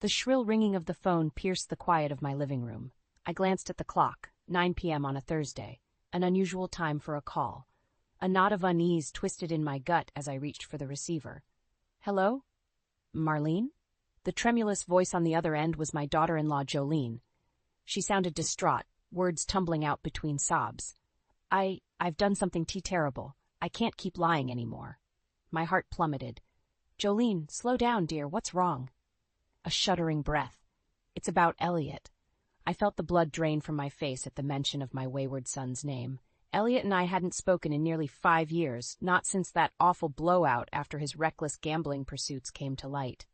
The shrill ringing of the phone pierced the quiet of my living room. I glanced at the clock, 9 p.m. on a Thursday, an unusual time for a call. A knot of unease twisted in my gut as I reached for the receiver. Hello? Marlene? The tremulous voice on the other end was my daughter-in-law, Jolene. She sounded distraught, words tumbling out between sobs. I've done something terrible. I can't keep lying anymore. My heart plummeted. Jolene, slow down, dear. What's wrong? A shuddering breath. It's about Elliot. I felt the blood drain from my face at the mention of my wayward son's name. Elliot and I hadn't spoken in nearly 5 years, not since that awful blowout after his reckless gambling pursuits came to light.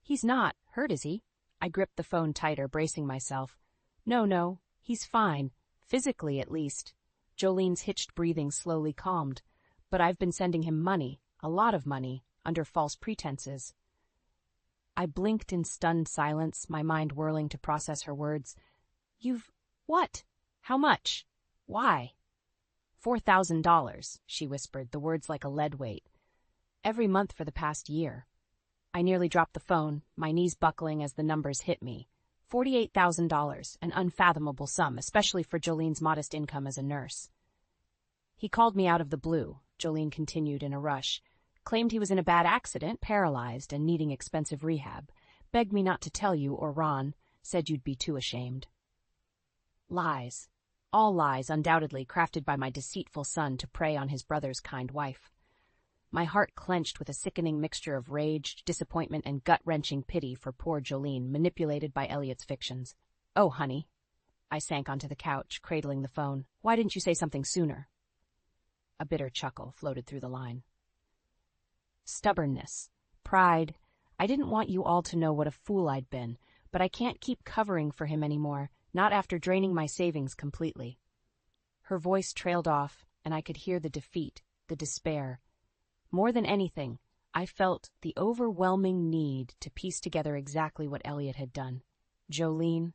He's not hurt, is he? I gripped the phone tighter, bracing myself. No, he's fine. Physically, at least. Jolene's hitched breathing slowly calmed. But I've been sending him money, a lot of money, under false pretenses. I blinked in stunned silence, my mind whirling to process her words. You've... what? How much? Why? $4,000, she whispered, the words like a lead weight. Every month for the past year. I nearly dropped the phone, my knees buckling as the numbers hit me. $48,000, an unfathomable sum, especially for Jolene's modest income as a nurse. He called me out of the blue, Jolene continued in a rush. Claimed he was in a bad accident, paralyzed, and needing expensive rehab. Begged me not to tell you or Ron, said you'd be too ashamed. Lies. All lies, undoubtedly, crafted by my deceitful son to prey on his brother's kind wife. My heart clenched with a sickening mixture of rage, disappointment, and gut-wrenching pity for poor Jolene, manipulated by Elliot's fictions. Oh, honey. I sank onto the couch, cradling the phone. Why didn't you say something sooner? A bitter chuckle floated through the line. Stubbornness. Pride. I didn't want you all to know what a fool I'd been, but I can't keep covering for him anymore, not after draining my savings completely. Her voice trailed off, and I could hear the defeat, the despair. More than anything, I felt the overwhelming need to piece together exactly what Elliot had done. Jolene,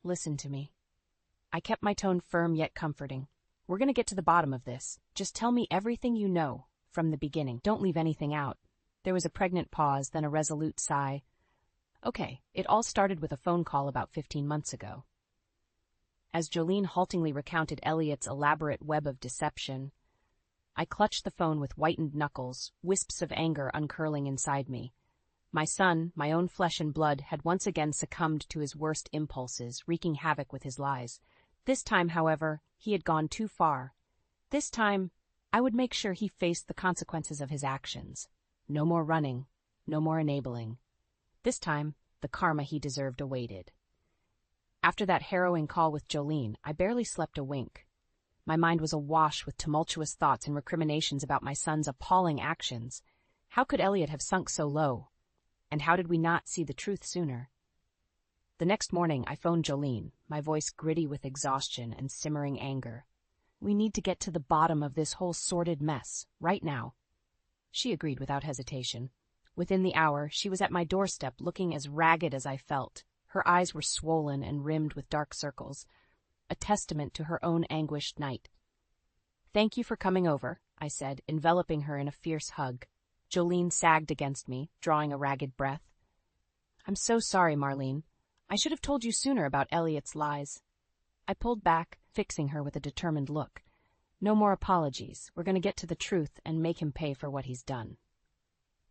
listen to me. I kept my tone firm yet comforting. We're going to get to the bottom of this. Just tell me everything you know, from the beginning. Don't leave anything out. There was a pregnant pause, then a resolute sigh. Okay, it all started with a phone call about 15 months ago. As Jolene haltingly recounted Elliot's elaborate web of deception, I clutched the phone with whitened knuckles, wisps of anger uncurling inside me. My son, my own flesh and blood, had once again succumbed to his worst impulses, wreaking havoc with his lies. This time, however, he had gone too far. This time, I would make sure he faced the consequences of his actions. No more running, no more enabling. This time, the karma he deserved awaited. After that harrowing call with Jolene, I barely slept a wink. My mind was awash with tumultuous thoughts and recriminations about my son's appalling actions. How could Elliot have sunk so low? And how did we not see the truth sooner? The next morning, I phoned Jolene, my voice gritty with exhaustion and simmering anger. We need to get to the bottom of this whole sordid mess, right now. She agreed without hesitation. Within the hour, she was at my doorstep, looking as ragged as I felt. Her eyes were swollen and rimmed with dark circles, a testament to her own anguished night. Thank you for coming over, I said, enveloping her in a fierce hug. Jolene sagged against me, drawing a ragged breath. I'm so sorry, Marlene. I should have told you sooner about Elliot's lies. I pulled back, fixing her with a determined look. No more apologies. We're going to get to the truth and make him pay for what he's done.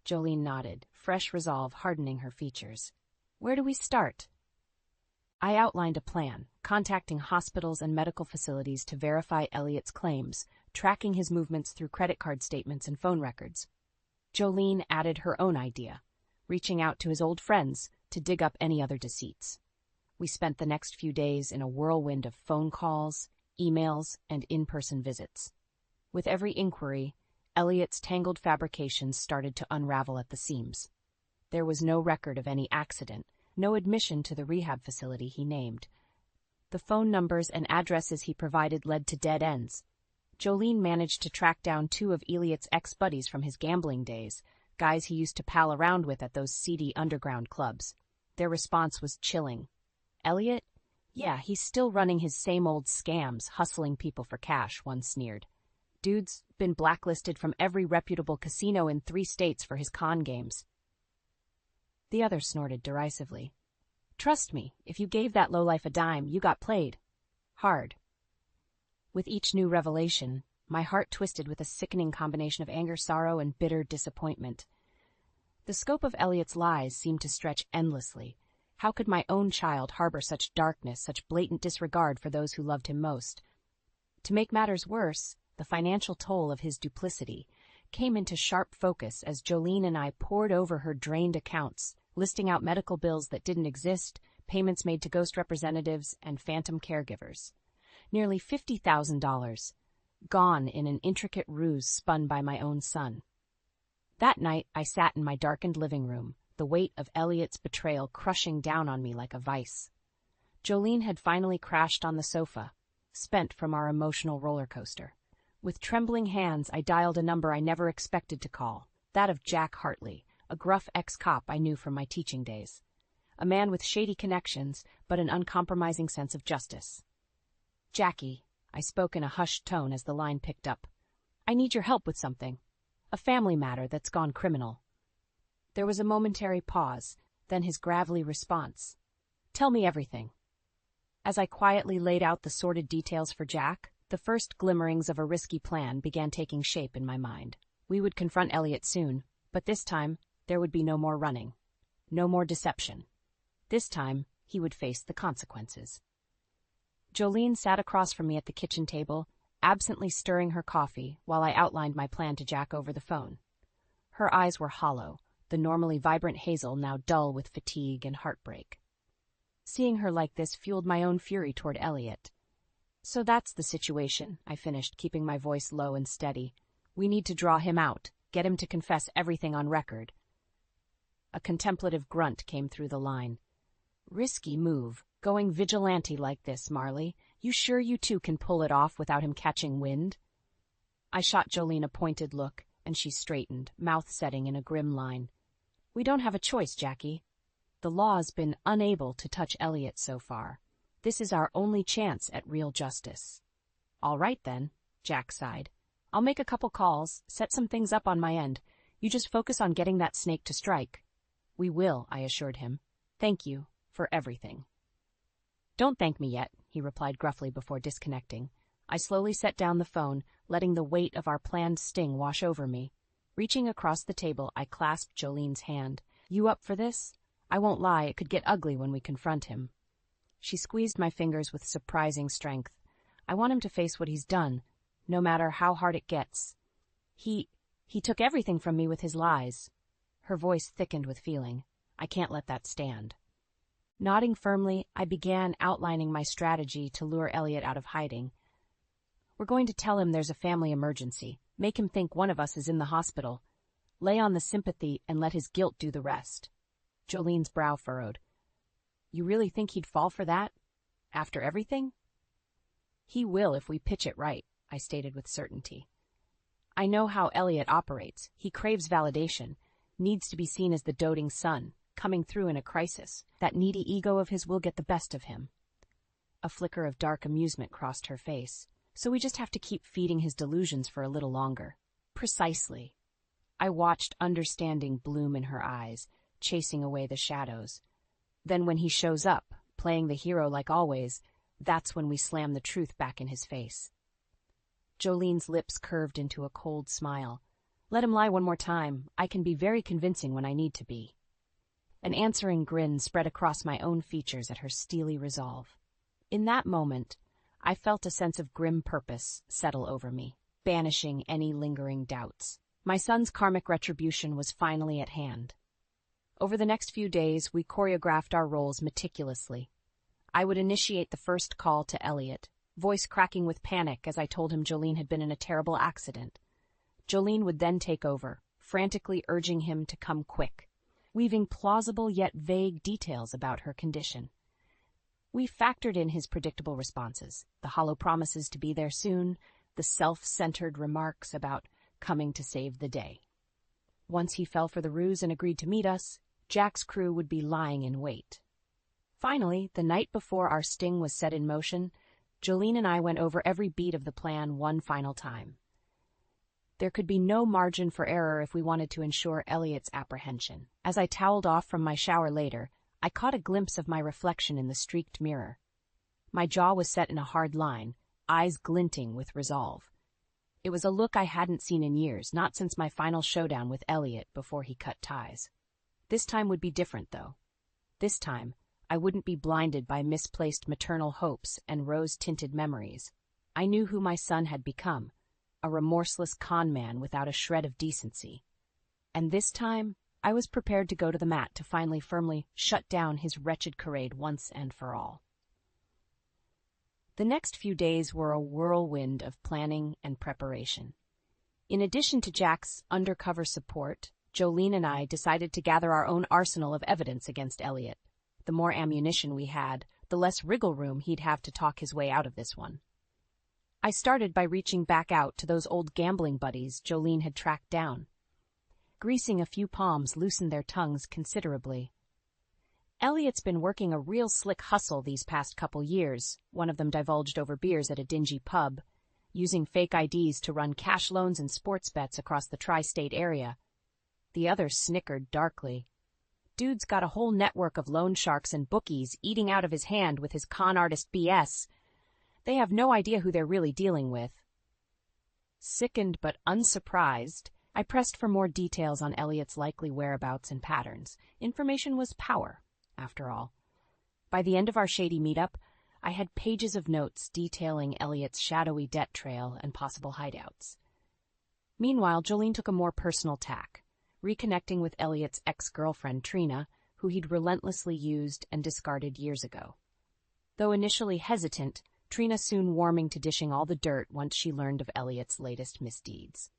Jolene nodded, fresh resolve hardening her features. Where do we start? I outlined a plan, contacting hospitals and medical facilities to verify Elliot's claims, tracking his movements through credit card statements and phone records. Jolene added her own idea, reaching out to his old friends to dig up any other deceits. We spent the next few days in a whirlwind of phone calls, emails, and in-person visits. With every inquiry, Elliot's tangled fabrications started to unravel at the seams. There was no record of any accident, no admission to the rehab facility he named. The phone numbers and addresses he provided led to dead ends. Jolene managed to track down 2 of Elliot's ex-buddies from his gambling days, guys he used to pal around with at those seedy underground clubs. Their response was chilling. Elliot? Yeah, he's still running his same old scams, hustling people for cash, one sneered. Dude's been blacklisted from every reputable casino in 3 states for his con games. The other snorted derisively. Trust me, if you gave that lowlife a dime, you got played. Hard. With each new revelation, my heart twisted with a sickening combination of anger, sorrow, and bitter disappointment. The scope of Elliot's lies seemed to stretch endlessly. How could my own child harbor such darkness, such blatant disregard for those who loved him most? To make matters worse, the financial toll of his duplicity came into sharp focus as Jolene and I pored over her drained accounts, listing out medical bills that didn't exist, payments made to ghost representatives, and phantom caregivers. Nearly $50,000, gone in an intricate ruse spun by my own son. That night, I sat in my darkened living room, the weight of Elliot's betrayal crushing down on me like a vice. Jolene had finally crashed on the sofa, spent from our emotional roller coaster. With trembling hands, I dialed a number I never expected to call, that of Jack Hartley, a gruff ex-cop I knew from my teaching days. A man with shady connections, but an uncompromising sense of justice. "Jackie," I spoke in a hushed tone as the line picked up. "I need your help with something. A family matter that's gone criminal." There was a momentary pause, then his gravelly response. "Tell me everything." As I quietly laid out the sordid details for Jack, the first glimmerings of a risky plan began taking shape in my mind. We would confront Elliot soon, but this time there would be no more running, no more deception. This time he would face the consequences. Jolene sat across from me at the kitchen table, absently stirring her coffee while I outlined my plan to Jack over the phone. Her eyes were hollow, the normally vibrant hazel now dull with fatigue and heartbreak. Seeing her like this fueled my own fury toward Elliot. "So that's the situation," I finished, keeping my voice low and steady. "We need to draw him out, get him to confess everything on record." A contemplative grunt came through the line. "Risky move, going vigilante like this, Marley. You sure you two can pull it off without him catching wind?" I shot Jolene a pointed look, and she straightened, mouth setting in a grim line. "We don't have a choice, Jackie. The law's been unable to touch Elliot so far. This is our only chance at real justice." "All right, then," Jack sighed. "I'll make a couple calls, set some things up on my end. You just focus on getting that snake to strike." "We will," I assured him. "Thank you for everything." "Don't thank me yet," he replied gruffly before disconnecting. I slowly set down the phone, letting the weight of our planned sting wash over me. Reaching across the table, I clasped Jolene's hand. "You up for this? I won't lie, it could get ugly when we confront him." She squeezed my fingers with surprising strength. "I want him to face what he's done, no matter how hard it gets. He took everything from me with his lies." Her voice thickened with feeling. "I can't let that stand." Nodding firmly, I began outlining my strategy to lure Elliot out of hiding. "We're going to tell him there's a family emergency, make him think one of us is in the hospital, lay on the sympathy and let his guilt do the rest." Jolene's brow furrowed. "You really think he'd fall for that? After everything?" "He will if we pitch it right," I stated with certainty. "I know how Elliot operates. He craves validation, needs to be seen as the doting son, coming through in a crisis. That needy ego of his will get the best of him." A flicker of dark amusement crossed her face. "So we just have to keep feeding his delusions for a little longer." "Precisely." I watched understanding bloom in her eyes, chasing away the shadows. "Then when he shows up, playing the hero like always, that's when we slam the truth back in his face." Jolene's lips curved into a cold smile. "Let him lie one more time. I can be very convincing when I need to be." An answering grin spread across my own features at her steely resolve. In that moment, I felt a sense of grim purpose settle over me, banishing any lingering doubts. My son's karmic retribution was finally at hand. Over the next few days, we choreographed our roles meticulously. I would initiate the first call to Elliot, voice cracking with panic as I told him Jolene had been in a terrible accident. Jolene would then take over, frantically urging him to come quick, weaving plausible yet vague details about her condition. We factored in his predictable responses, the hollow promises to be there soon, the self-centered remarks about coming to save the day. Once he fell for the ruse and agreed to meet us, Jack's crew would be lying in wait. Finally, the night before our sting was set in motion, Jolene and I went over every beat of the plan one final time. There could be no margin for error if we wanted to ensure Elliot's apprehension. As I toweled off from my shower later, I caught a glimpse of my reflection in the streaked mirror. My jaw was set in a hard line, eyes glinting with resolve. It was a look I hadn't seen in years, not since my final showdown with Elliot before he cut ties. This time would be different, though. This time, I wouldn't be blinded by misplaced maternal hopes and rose-tinted memories. I knew who my son had become, a remorseless con man without a shred of decency. And this time, I was prepared to go to the mat to finally firmly shut down his wretched charade once and for all. The next few days were a whirlwind of planning and preparation. In addition to Jack's undercover support, Jolene and I decided to gather our own arsenal of evidence against Elliot. The more ammunition we had, the less wriggle room he'd have to talk his way out of this one. I started by reaching back out to those old gambling buddies Jolene had tracked down. Greasing a few palms loosened their tongues considerably. Elliot's been working a real slick hustle these past couple years, one of them divulged over beers at a dingy pub, using fake IDs to run cash loans and sports bets across the tri-state area. The other snickered darkly. Dude's got a whole network of loan sharks and bookies eating out of his hand with his con artist BS. They have no idea who they're really dealing with. Sickened but unsurprised, I pressed for more details on Elliot's likely whereabouts and patterns. Information was power, after all. By the end of our shady meetup, I had pages of notes detailing Elliot's shadowy debt trail and possible hideouts. Meanwhile, Jolene took a more personal tack, reconnecting with Elliot's ex-girlfriend Trina, who he'd relentlessly used and discarded years ago. Though initially hesitant, Trina soon warming to dishing all the dirt once she learned of Elliot's latest misdeeds.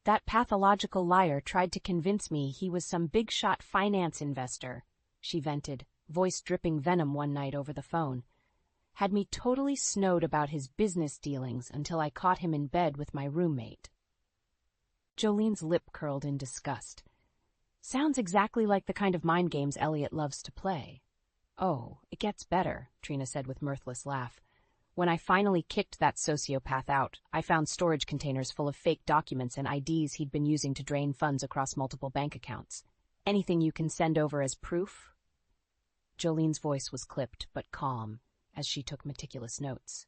That pathological liar tried to convince me he was some big-shot finance investor, she vented, voice dripping venom one night over the phone. Had me totally snowed about his business dealings until I caught him in bed with my roommate. Jolene's lip curled in disgust. Sounds exactly like the kind of mind games Elliot loves to play. Oh, it gets better, Trina said with mirthless laugh. When I finally kicked that sociopath out, I found storage containers full of fake documents and IDs he'd been using to drain funds across multiple bank accounts. Anything you can send over as proof? Jolene's voice was clipped but calm as she took meticulous notes.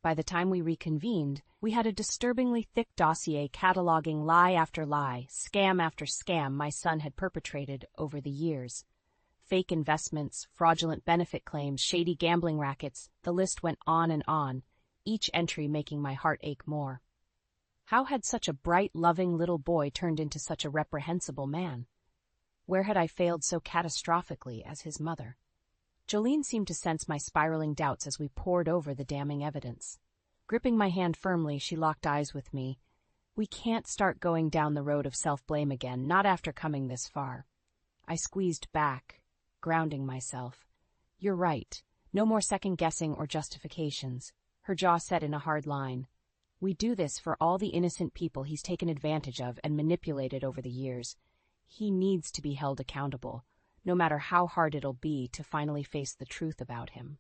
By the time we reconvened, we had a disturbingly thick dossier cataloging lie after lie, scam after scam my son had perpetrated over the years. Fake investments, fraudulent benefit claims, shady gambling rackets, the list went on and on, each entry making my heart ache more. How had such a bright, loving little boy turned into such a reprehensible man? Where had I failed so catastrophically as his mother? Jolene seemed to sense my spiraling doubts as we pored over the damning evidence. Gripping my hand firmly, she locked eyes with me. We can't start going down the road of self-blame again, not after coming this far. I squeezed back, grounding myself. You're right. No more second-guessing or justifications. Her jaw set in a hard line. We do this for all the innocent people he's taken advantage of and manipulated over the years. He needs to be held accountable, no matter how hard it'll be to finally face the truth about him.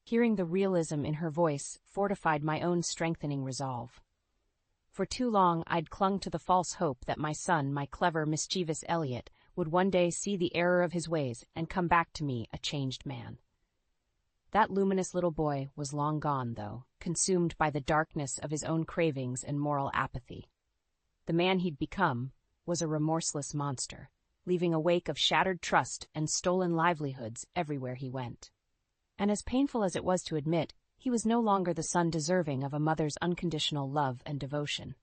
Hearing the realism in her voice fortified my own strengthening resolve. For too long I'd clung to the false hope that my son, my clever, mischievous Elliot, would one day see the error of his ways and come back to me a changed man. That luminous little boy was long gone, though, consumed by the darkness of his own cravings and moral apathy. The man he'd become was a remorseless monster, leaving a wake of shattered trust and stolen livelihoods everywhere he went. And as painful as it was to admit, he was no longer the son deserving of a mother's unconditional love and devotion.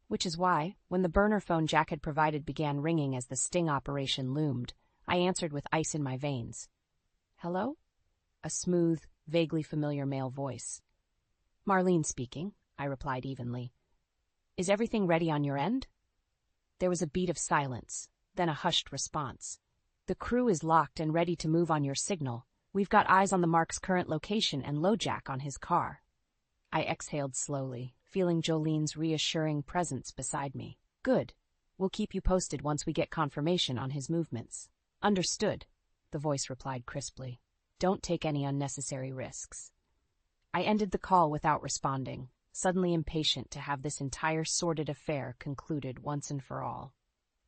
Which is why, when the burner phone Jack had provided began ringing as the sting operation loomed, I answered with ice in my veins. Hello? A smooth, vaguely familiar male voice. Marlene speaking, I replied evenly. Is everything ready on your end? There was a beat of silence, then a hushed response. The crew is locked and ready to move on your signal. We've got eyes on the Mark's current location and LoJack on his car. I exhaled slowly, feeling Jolene's reassuring presence beside me. Good. We'll keep you posted once we get confirmation on his movements. Understood, the voice replied crisply. Don't take any unnecessary risks. I ended the call without responding, suddenly impatient to have this entire sordid affair concluded once and for all.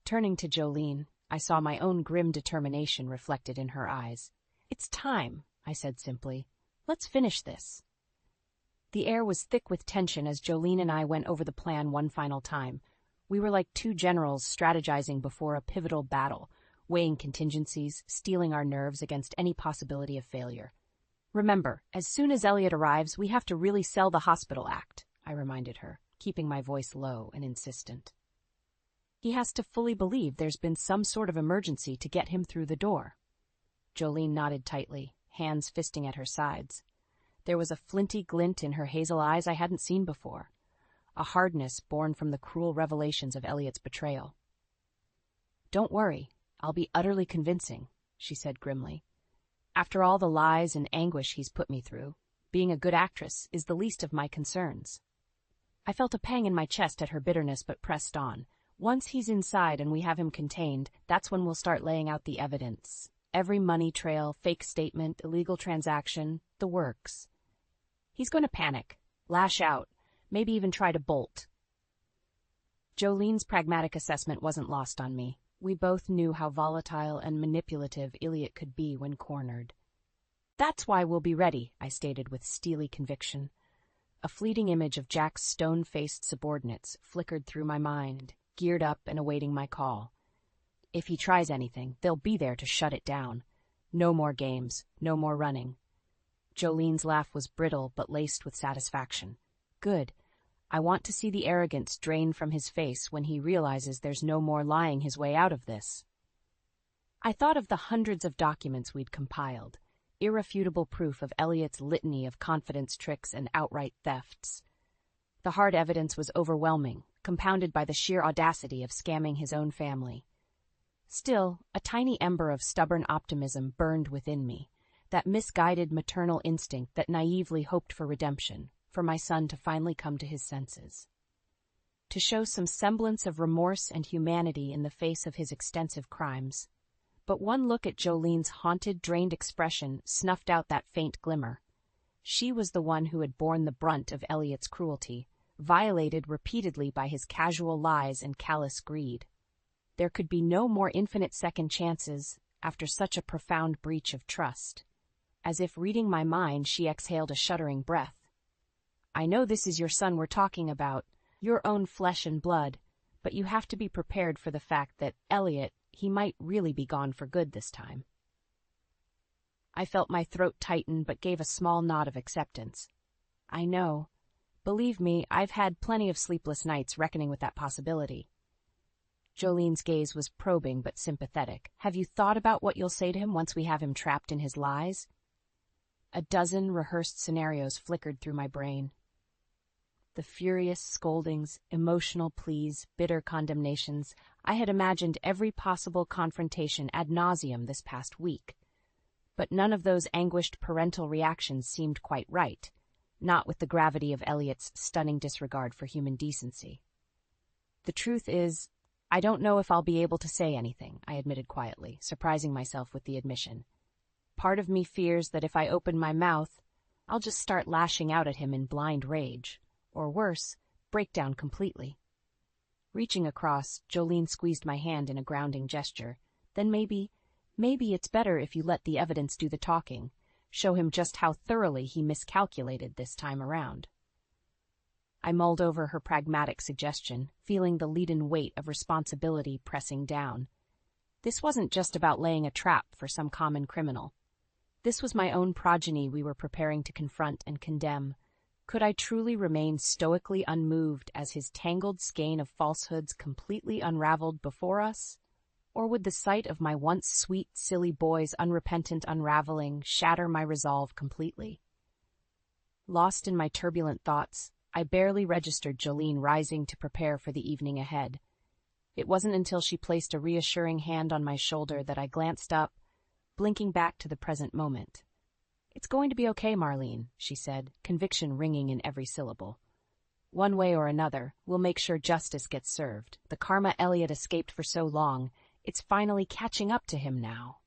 Turning to Jolene, I saw my own grim determination reflected in her eyes. "It's time," I said simply. "Let's finish this." The air was thick with tension as Jolene and I went over the plan one final time. We were like two generals strategizing before a pivotal battle, weighing contingencies, steeling our nerves against any possibility of failure. "Remember, as soon as Elliot arrives, we have to really sell the hospital act," I reminded her, keeping my voice low and insistent. "He has to fully believe there's been some sort of emergency to get him through the door." Jolene nodded tightly, hands fisting at her sides. There was a flinty glint in her hazel eyes I hadn't seen before, a hardness born from the cruel revelations of Elliot's betrayal. "Don't worry, I'll be utterly convincing," she said grimly. "After all the lies and anguish he's put me through, being a good actress is the least of my concerns." I felt a pang in my chest at her bitterness but pressed on. "Once he's inside and we have him contained, that's when we'll start laying out the evidence. Every money trail, fake statement, illegal transaction, the works. He's going to panic, lash out, maybe even try to bolt." Jolene's pragmatic assessment wasn't lost on me. We both knew how volatile and manipulative Elliot could be when cornered. "That's why we'll be ready," I stated with steely conviction. A fleeting image of Jack's stone-faced subordinates flickered through my mind, geared up and awaiting my call. If he tries anything, they'll be there to shut it down. No more games, no more running. Jolene's laugh was brittle but laced with satisfaction. "Good. I want to see the arrogance drain from his face when he realizes there's no more lying his way out of this." I thought of the hundreds of documents we'd compiled, irrefutable proof of Elliot's litany of confidence tricks and outright thefts. The hard evidence was overwhelming, compounded by the sheer audacity of scamming his own family. Still, a tiny ember of stubborn optimism burned within me, that misguided maternal instinct that naively hoped for redemption, for my son to finally come to his senses. To show some semblance of remorse and humanity in the face of his extensive crimes. But one look at Jolene's haunted, drained expression snuffed out that faint glimmer. She was the one who had borne the brunt of Elliot's cruelty, violated repeatedly by his casual lies and callous greed. There could be no more infinite second chances after such a profound breach of trust. As if reading my mind, she exhaled a shuddering breath. "I know this is your son we're talking about, your own flesh and blood, but you have to be prepared for the fact that Elliot, he might really be gone for good this time." I felt my throat tighten but gave a small nod of acceptance. "I know. Believe me, I've had plenty of sleepless nights reckoning with that possibility." Jolene's gaze was probing but sympathetic. "Have you thought about what you'll say to him once we have him trapped in his lies?" A dozen rehearsed scenarios flickered through my brain. The furious scoldings, emotional pleas, bitter condemnations. I had imagined every possible confrontation ad nauseum this past week. But none of those anguished parental reactions seemed quite right, not with the gravity of Elliot's stunning disregard for human decency. "The truth is, I don't know if I'll be able to say anything," I admitted quietly, surprising myself with the admission. "Part of me fears that if I open my mouth, I'll just start lashing out at him in blind rage, or worse, break down completely." Reaching across, Jolene squeezed my hand in a grounding gesture. "Then maybe it's better if you let the evidence do the talking, show him just how thoroughly he miscalculated this time around." I mulled over her pragmatic suggestion, feeling the leaden weight of responsibility pressing down. This wasn't just about laying a trap for some common criminal. This was my own progeny we were preparing to confront and condemn. Could I truly remain stoically unmoved as his tangled skein of falsehoods completely unraveled before us? Or would the sight of my once sweet, silly boy's unrepentant unraveling shatter my resolve completely? Lost in my turbulent thoughts, I barely registered Jolene rising to prepare for the evening ahead. It wasn't until she placed a reassuring hand on my shoulder that I glanced up, blinking back to the present moment. "It's going to be okay, Marlene," she said, conviction ringing in every syllable. "One way or another, we'll make sure justice gets served. The karma Elliot escaped for so long, it's finally catching up to him now."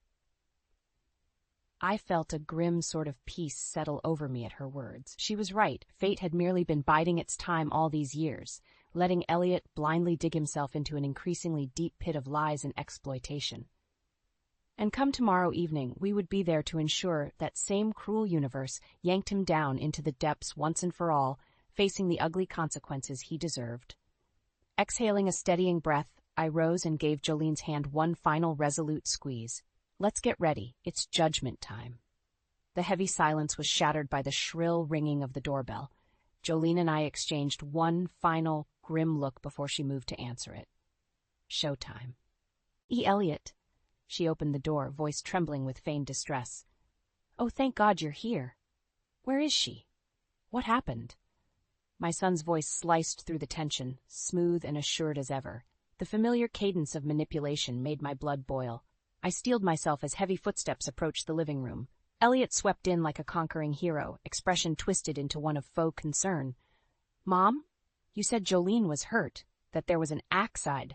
I felt a grim sort of peace settle over me at her words. She was right. Fate had merely been biding its time all these years. letting Elliot blindly dig himself into an increasingly deep pit of lies and exploitation. And come tomorrow evening, we would be there to ensure that same cruel universe yanked him down into the depths once and for all, facing the ugly consequences he deserved. Exhaling a steadying breath, I rose and gave Jolene's hand one final resolute squeeze. Let's get ready. It's judgment time. The heavy silence was shattered by the shrill ringing of the doorbell. Jolene and I exchanged one final, grim look before she moved to answer it. Showtime. Elliot. She opened the door, voice trembling with feigned distress. Oh, thank God you're here. Where is she? What happened? My son's voice sliced through the tension, smooth and assured as ever. The familiar cadence of manipulation made my blood boil. I steeled myself as heavy footsteps approached the living room. Elliot swept in like a conquering hero, expression twisted into one of faux concern. Mom? You said Jolene was hurt, that there was an accident.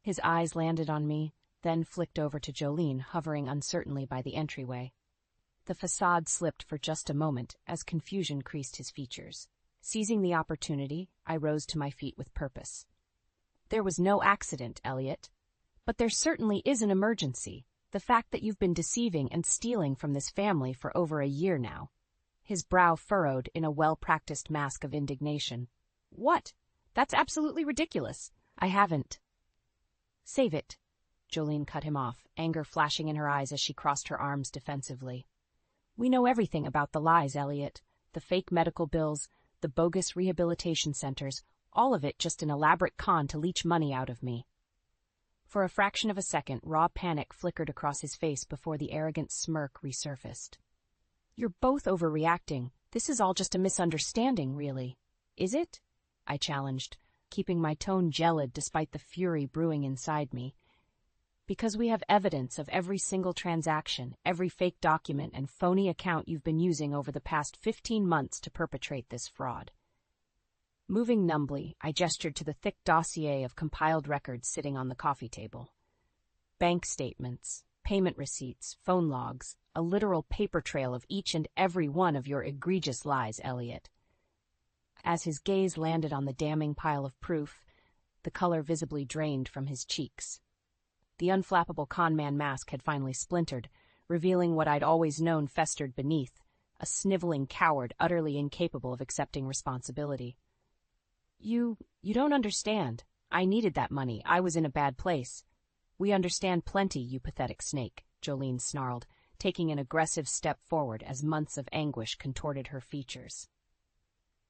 His eyes landed on me, then flicked over to Jolene, hovering uncertainly by the entryway. The facade slipped for just a moment as confusion creased his features. Seizing the opportunity, I rose to my feet with purpose. There was no accident, Elliot. But there certainly is an emergency. The fact that you've been deceiving and stealing from this family for over a year now. His brow furrowed in a well-practiced mask of indignation. What? That's absolutely ridiculous. I haven't. Save it. Jolene cut him off, anger flashing in her eyes as she crossed her arms defensively. We know everything about the lies, Elliot. The fake medical bills, the bogus rehabilitation centers, all of it just an elaborate con to leech money out of me. For a fraction of a second, raw panic flickered across his face before the arrogant smirk resurfaced. You're both overreacting. This is all just a misunderstanding, really. Is it? I challenged, keeping my tone gelid despite the fury brewing inside me. Because we have evidence of every single transaction, every fake document and phony account you've been using over the past 15 months to perpetrate this fraud. Moving numbly, I gestured to the thick dossier of compiled records sitting on the coffee table. Bank statements, payment receipts, phone logs, a literal paper trail of each and every one of your egregious lies, Elliot. As his gaze landed on the damning pile of proof, the color visibly drained from his cheeks. The unflappable conman mask had finally splintered, revealing what I'd always known festered beneath, a sniveling coward utterly incapable of accepting responsibility. You don't understand. I needed that money. I was in a bad place. We understand plenty, you pathetic snake, Jolene snarled, taking an aggressive step forward as months of anguish contorted her features.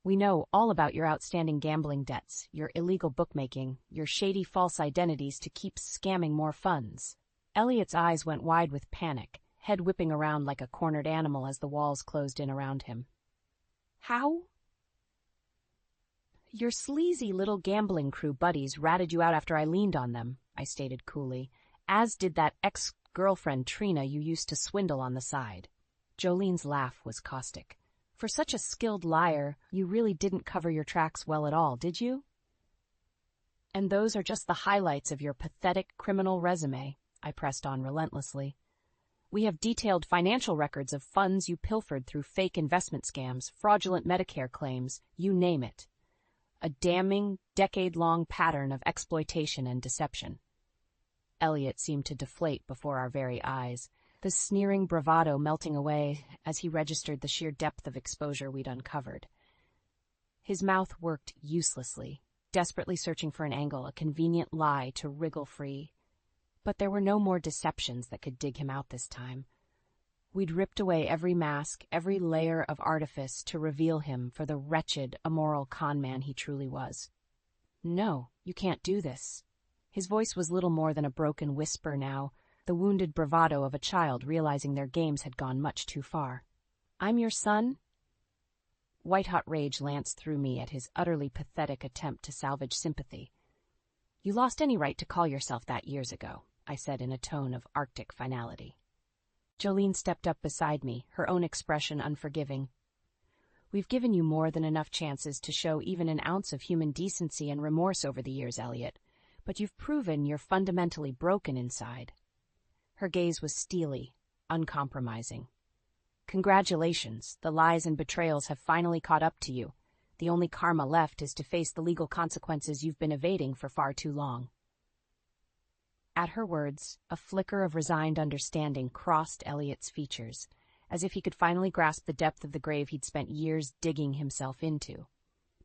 We know all about your outstanding gambling debts, your illegal bookmaking, your shady false identities to keep scamming more funds. Elliot's eyes went wide with panic, head whipping around like a cornered animal as the walls closed in around him. How? Your sleazy little gambling crew buddies ratted you out after I leaned on them, I stated coolly, as did that ex-girlfriend Trina you used to swindle on the side. Jolene's laugh was caustic. For such a skilled liar, you really didn't cover your tracks well at all, did you? And those are just the highlights of your pathetic criminal resume, I pressed on relentlessly. We have detailed financial records of funds you pilfered through fake investment scams, fraudulent Medicare claims, you name it. A damning, decade-long pattern of exploitation and deception. Elliot seemed to deflate before our very eyes, the sneering bravado melting away as he registered the sheer depth of exposure we'd uncovered. His mouth worked uselessly, desperately searching for an angle, a convenient lie to wriggle free. But there were no more deceptions that could dig him out this time. We'd ripped away every mask, every layer of artifice to reveal him for the wretched, immoral con-man he truly was. No, you can't do this. His voice was little more than a broken whisper now, the wounded bravado of a child realizing their games had gone much too far. I'm your son? White-hot rage lanced through me at his utterly pathetic attempt to salvage sympathy. You lost any right to call yourself that years ago, I said in a tone of Arctic finality. Jolene stepped up beside me, her own expression unforgiving. We've given you more than enough chances to show even an ounce of human decency and remorse over the years, Elliot, but you've proven you're fundamentally broken inside. Her gaze was steely, uncompromising. Congratulations, the lies and betrayals have finally caught up to you. The only karma left is to face the legal consequences you've been evading for far too long." At her words, a flicker of resigned understanding crossed Elliot's features, as if he could finally grasp the depth of the grave he'd spent years digging himself into.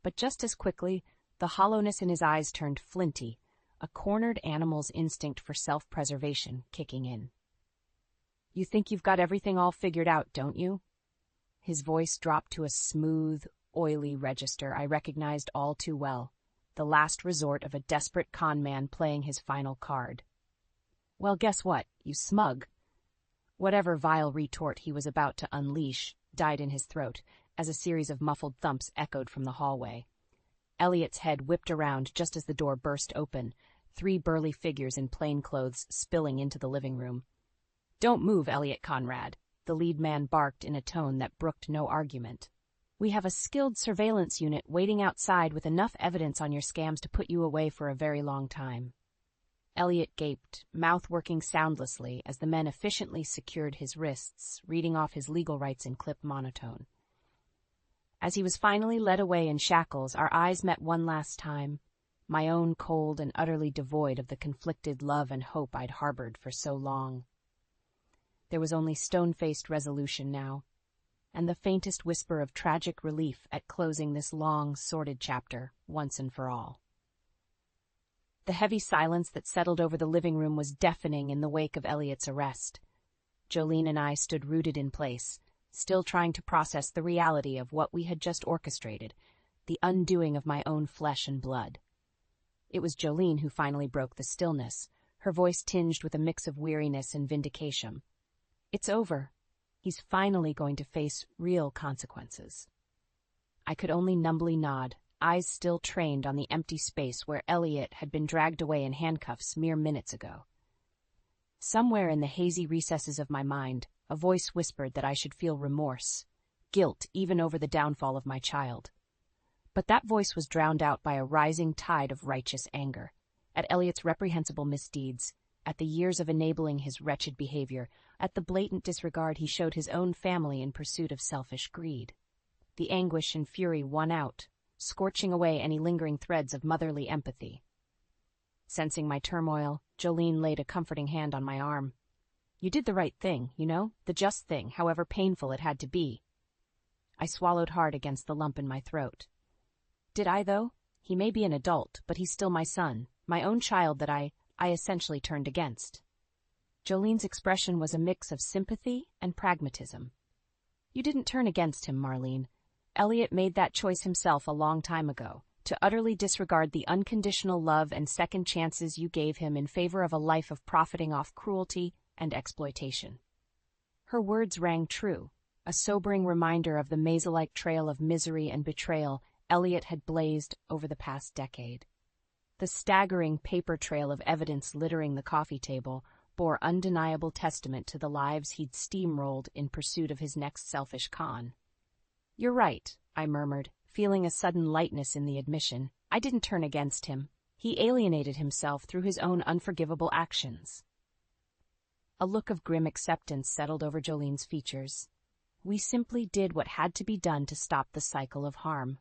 But just as quickly, the hollowness in his eyes turned flinty, a cornered animal's instinct for self-preservation kicking in. "You think you've got everything all figured out, don't you?" His voice dropped to a smooth, oily register I recognized all too well, the last resort of a desperate con man playing his final card. "Well, guess what, you smug." Whatever vile retort he was about to unleash died in his throat as a series of muffled thumps echoed from the hallway. Elliot's head whipped around just as the door burst open, 3 burly figures in plain clothes spilling into the living room. "Don't move, Elliot Conrad," the lead man barked in a tone that brooked no argument. "We have a skilled surveillance unit waiting outside with enough evidence on your scams to put you away for a very long time." Elliot gaped, mouth working soundlessly as the men efficiently secured his wrists, reading off his legal rights in clipped monotone. As he was finally led away in shackles, our eyes met one last time, my own cold and utterly devoid of the conflicted love and hope I'd harbored for so long. There was only stone-faced resolution now, and the faintest whisper of tragic relief at closing this long, sordid chapter once and for all. The heavy silence that settled over the living room was deafening in the wake of Elliot's arrest. Jolene and I stood rooted in place, still trying to process the reality of what we had just orchestrated, the undoing of my own flesh and blood. It was Jolene who finally broke the stillness, her voice tinged with a mix of weariness and vindication. "It's over. He's finally going to face real consequences." I could only numbly nod, eyes still trained on the empty space where Elliot had been dragged away in handcuffs mere minutes ago. Somewhere in the hazy recesses of my mind, a voice whispered that I should feel remorse, guilt even over the downfall of my child. But that voice was drowned out by a rising tide of righteous anger, at Elliot's reprehensible misdeeds, at the years of enabling his wretched behavior, at the blatant disregard he showed his own family in pursuit of selfish greed. The anguish and fury won out, scorching away any lingering threads of motherly empathy. Sensing my turmoil, Jolene laid a comforting hand on my arm. "You did the right thing, you know, the just thing, however painful it had to be." I swallowed hard against the lump in my throat. "Did I, though? He may be an adult, but he's still my son, my own child that I essentially turned against." Jolene's expression was a mix of sympathy and pragmatism. "You didn't turn against him, Marlene. Elliot made that choice himself a long time ago, to utterly disregard the unconditional love and second chances you gave him in favor of a life of profiting off cruelty and exploitation." Her words rang true, a sobering reminder of the maze-like trail of misery and betrayal Elliot had blazed over the past decade. The staggering paper trail of evidence littering the coffee table bore undeniable testament to the lives he'd steamrolled in pursuit of his next selfish con. "You're right," I murmured, feeling a sudden lightness in the admission. "I didn't turn against him. He alienated himself through his own unforgivable actions." A look of grim acceptance settled over Jolene's features. We simply did what had to be done to stop the cycle of harm.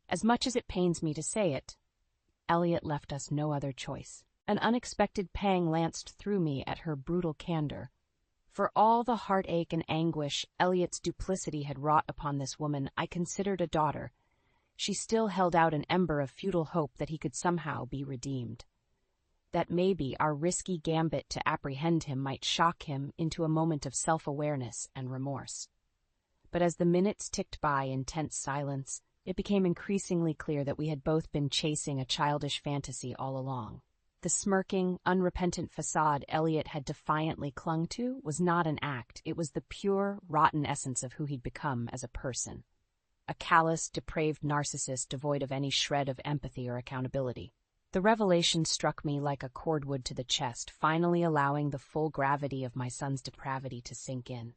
As much as it pains me to say it, Elliot left us no other choice. An unexpected pang lanced through me at her brutal candor. For all the heartache and anguish Elliot's duplicity had wrought upon this woman I considered a daughter, she still held out an ember of futile hope that he could somehow be redeemed. That maybe our risky gambit to apprehend him might shock him into a moment of self-awareness and remorse. But as the minutes ticked by in tense silence, it became increasingly clear that we had both been chasing a childish fantasy all along. The smirking, unrepentant facade Elliot had defiantly clung to was not an act, it was the pure, rotten essence of who he'd become as a person. A callous, depraved narcissist devoid of any shred of empathy or accountability. The revelation struck me like a cordwood to the chest, finally allowing the full gravity of my son's depravity to sink in.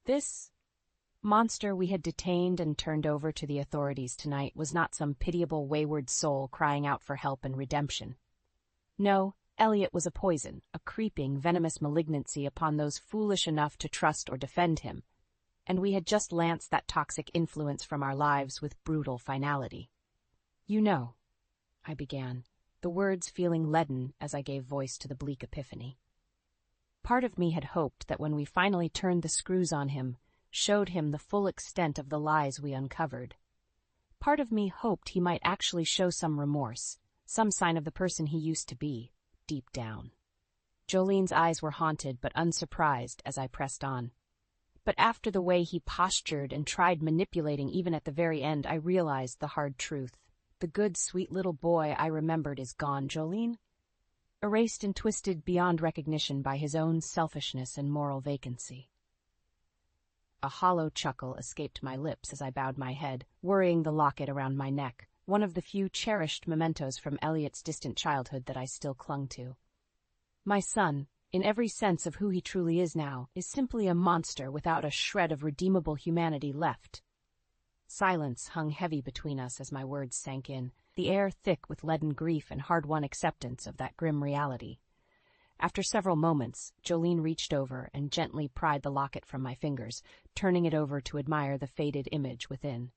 This monster we had detained and turned over to the authorities tonight was not some pitiable wayward soul crying out for help and redemption. No, Elliot was a poison, a creeping, venomous malignancy upon those foolish enough to trust or defend him. and we had just lanced that toxic influence from our lives with brutal finality. "You know," I began, the words feeling leaden as I gave voice to the bleak epiphany. Part of me had hoped that when we finally turned the screws on him, showed him the full extent of the lies we uncovered, part of me hoped he might actually show some remorse, some sign of the person he used to be, deep down. Jolene's eyes were haunted but unsurprised as I pressed on. But after the way he postured and tried manipulating even at the very end, I realized the hard truth. The good, sweet little boy I remembered is gone, Jolene. Erased and twisted beyond recognition by his own selfishness and moral vacancy. A hollow chuckle escaped my lips as I bowed my head, worrying the locket around my neck, one of the few cherished mementos from Elliot's distant childhood that I still clung to. My son, in every sense of who he truly is now, is simply a monster without a shred of redeemable humanity left. Silence hung heavy between us as my words sank in, the air thick with leaden grief and hard-won acceptance of that grim reality. After several moments, Jolene reached over and gently pried the locket from my fingers, turning it over to admire the faded image within.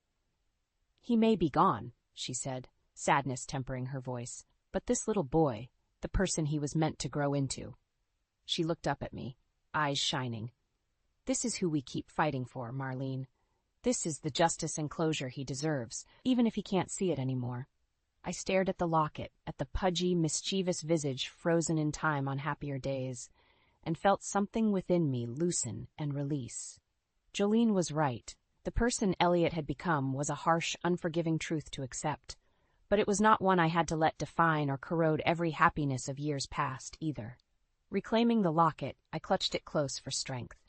"He may be gone," she said, sadness tempering her voice, "but this little boy, the person he was meant to grow into." She looked up at me, eyes shining. "This is who we keep fighting for, Marlene. This is the justice and closure he deserves, even if he can't see it anymore." I stared at the locket, at the pudgy, mischievous visage frozen in time on happier days, and felt something within me loosen and release. Jolene was right. The person Elliot had become was a harsh, unforgiving truth to accept, but it was not one I had to let define or corrode every happiness of years past, either. Reclaiming the locket, I clutched it close for strength.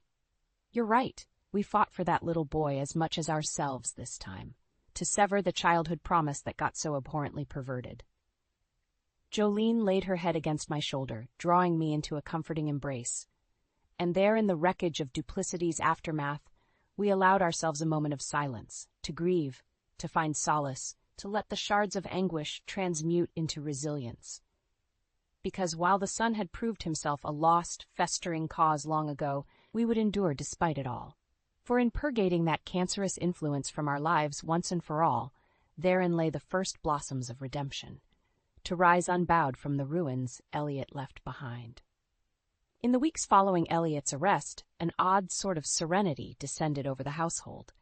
"You're right. We fought for that little boy as much as ourselves this time, to sever the childhood promise that got so abhorrently perverted." Jolene laid her head against my shoulder, drawing me into a comforting embrace. And there in the wreckage of duplicity's aftermath, we allowed ourselves a moment of silence, to grieve, to find solace, to let the shards of anguish transmute into resilience. Because while the son had proved himself a lost, festering cause long ago, we would endure despite it all. For in purgating that cancerous influence from our lives once and for all, therein lay the first blossoms of redemption, to rise unbowed from the ruins Elliot left behind. In the weeks following Elliot's arrest, an odd sort of serenity descended over the household.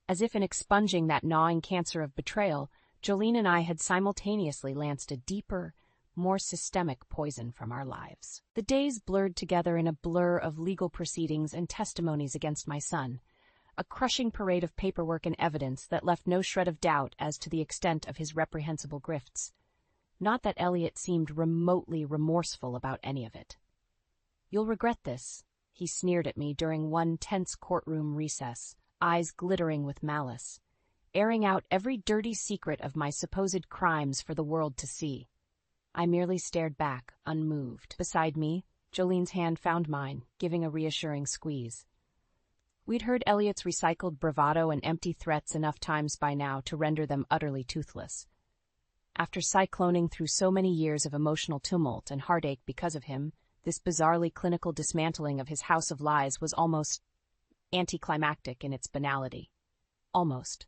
As if in expunging that gnawing cancer of betrayal, Jolene and I had simultaneously lanced a deeper, more systemic poison from our lives. The days blurred together in a blur of legal proceedings and testimonies against my son, a crushing parade of paperwork and evidence that left no shred of doubt as to the extent of his reprehensible grifts. Not that Elliot seemed remotely remorseful about any of it. "You'll regret this," he sneered at me during one tense courtroom recess, eyes glittering with malice, airing out every dirty secret of my supposed crimes for the world to see. I merely stared back, unmoved. Beside me, Jolene's hand found mine, giving a reassuring squeeze. We'd heard Elliot's recycled bravado and empty threats enough times by now to render them utterly toothless. After cycloning through so many years of emotional tumult and heartache because of him, this bizarrely clinical dismantling of his house of lies was almost anticlimactic in its banality. Almost.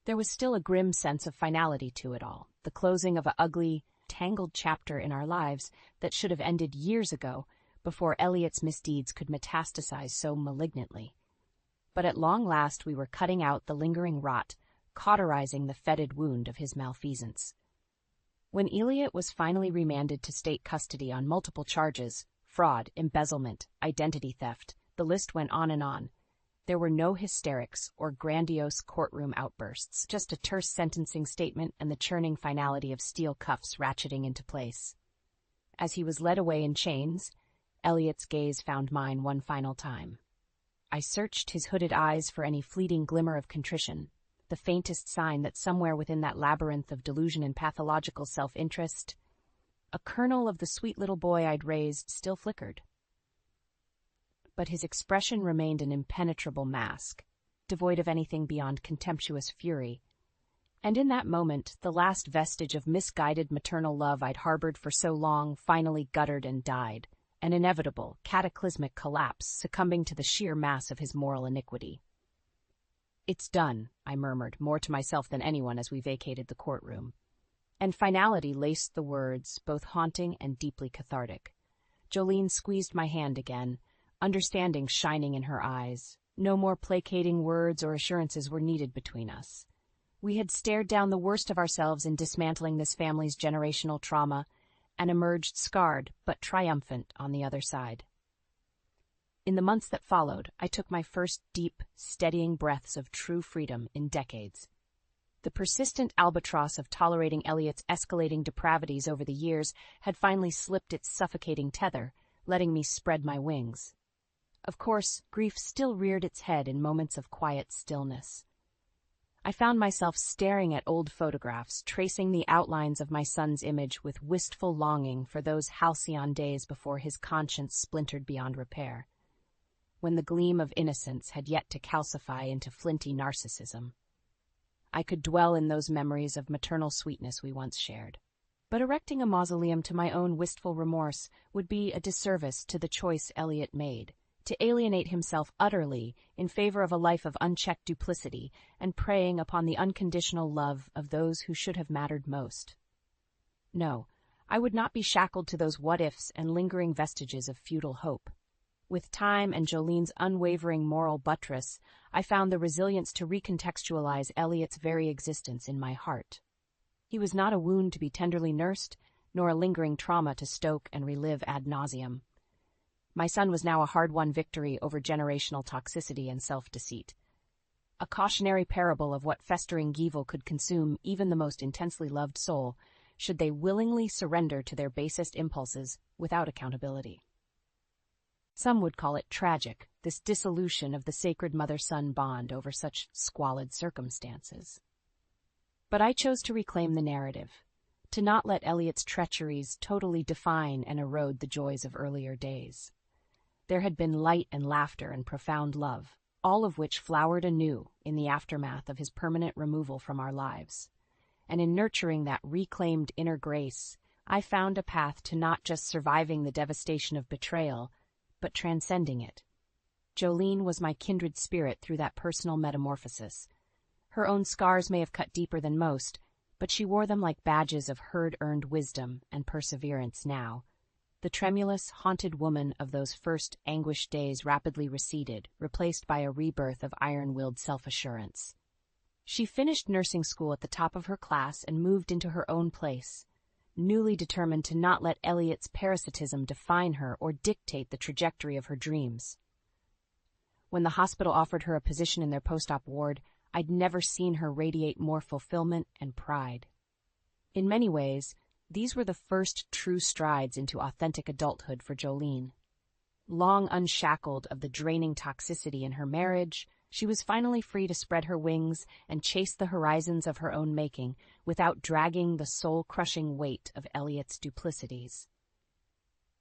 There was still a grim sense of finality to it all, the closing of an ugly, tangled chapter in our lives that should have ended years ago before Elliot's misdeeds could metastasize so malignantly. But at long last we were cutting out the lingering rot, cauterizing the fetid wound of his malfeasance. When Elliot was finally remanded to state custody on multiple charges, fraud, embezzlement, identity theft, the list went on and on. There were no hysterics or grandiose courtroom outbursts, just a terse sentencing statement and the churning finality of steel cuffs ratcheting into place. As he was led away in chains, Elliot's gaze found mine one final time. I searched his hooded eyes for any fleeting glimmer of contrition, the faintest sign that somewhere within that labyrinth of delusion and pathological self-interest, a kernel of the sweet little boy I'd raised still flickered. But his expression remained an impenetrable mask, devoid of anything beyond contemptuous fury. And in that moment, the last vestige of misguided maternal love I'd harbored for so long finally guttered and died, an inevitable, cataclysmic collapse, succumbing to the sheer mass of his moral iniquity. "It's done," I murmured, more to myself than anyone as we vacated the courtroom. And finality laced the words, both haunting and deeply cathartic. Jolene squeezed my hand again, understanding shining in her eyes. No more placating words or assurances were needed between us. We had stared down the worst of ourselves in dismantling this family's generational trauma and emerged scarred but triumphant on the other side. In the months that followed, I took my first deep, steadying breaths of true freedom in decades. The persistent albatross of tolerating Elliot's escalating depravities over the years had finally slipped its suffocating tether, letting me spread my wings. Of course, grief still reared its head in moments of quiet stillness. I found myself staring at old photographs, tracing the outlines of my son's image with wistful longing for those halcyon days before his conscience splintered beyond repair, when the gleam of innocence had yet to calcify into flinty narcissism. I could dwell in those memories of maternal sweetness we once shared. But erecting a mausoleum to my own wistful remorse would be a disservice to the choice Elliot made, to alienate himself utterly in favor of a life of unchecked duplicity and preying upon the unconditional love of those who should have mattered most. No, I would not be shackled to those what-ifs and lingering vestiges of futile hope. With time and Jolene's unwavering moral buttress, I found the resilience to recontextualize Elliot's very existence in my heart. He was not a wound to be tenderly nursed, nor a lingering trauma to stoke and relive ad nauseum. My son was now a hard-won victory over generational toxicity and self-deceit. A cautionary parable of what festering evil could consume even the most intensely loved soul, should they willingly surrender to their basest impulses without accountability. Some would call it tragic, this dissolution of the sacred mother-son bond over such squalid circumstances. But I chose to reclaim the narrative, to not let Elliot's treacheries totally define and erode the joys of earlier days. There had been light and laughter and profound love, all of which flowered anew in the aftermath of his permanent removal from our lives. And in nurturing that reclaimed inner grace, I found a path to not just surviving the devastation of betrayal, but transcending it. Jolene was my kindred spirit through that personal metamorphosis. Her own scars may have cut deeper than most, but she wore them like badges of herd-earned wisdom and perseverance now. The tremulous, haunted woman of those first anguished days rapidly receded, replaced by a rebirth of iron-willed self-assurance. She finished nursing school at the top of her class and moved into her own place, newly determined to not let Elliot's parasitism define her or dictate the trajectory of her dreams. When the hospital offered her a position in their post-op ward, I'd never seen her radiate more fulfillment and pride. In many ways, these were the first true strides into authentic adulthood for Jolene. Long unshackled of the draining toxicity in her marriage, she was finally free to spread her wings and chase the horizons of her own making without dragging the soul-crushing weight of Elliot's duplicities.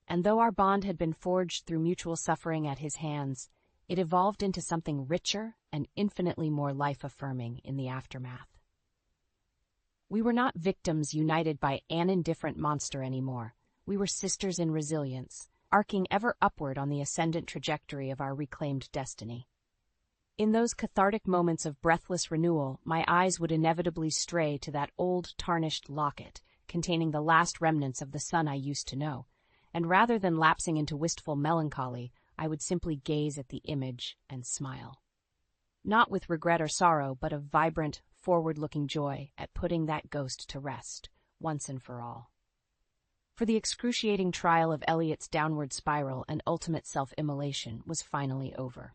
And though our bond had been forged through mutual suffering at his hands, it evolved into something richer and infinitely more life-affirming in the aftermath. We were not victims united by an indifferent monster anymore. We were sisters in resilience, arcing ever upward on the ascendant trajectory of our reclaimed destiny. In those cathartic moments of breathless renewal, my eyes would inevitably stray to that old tarnished locket containing the last remnants of the son I used to know, and rather than lapsing into wistful melancholy, I would simply gaze at the image and smile. Not with regret or sorrow, but of vibrant, forward-looking joy at putting that ghost to rest, once and for all. For the excruciating trial of Elliot's downward spiral and ultimate self-immolation was finally over.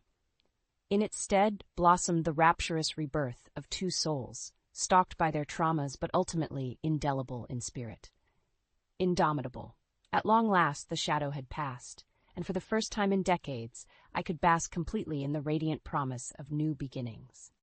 In its stead blossomed the rapturous rebirth of two souls, stalked by their traumas but ultimately indelible in spirit. Indomitable. At long last the shadow had passed, and for the first time in decades I could bask completely in the radiant promise of new beginnings.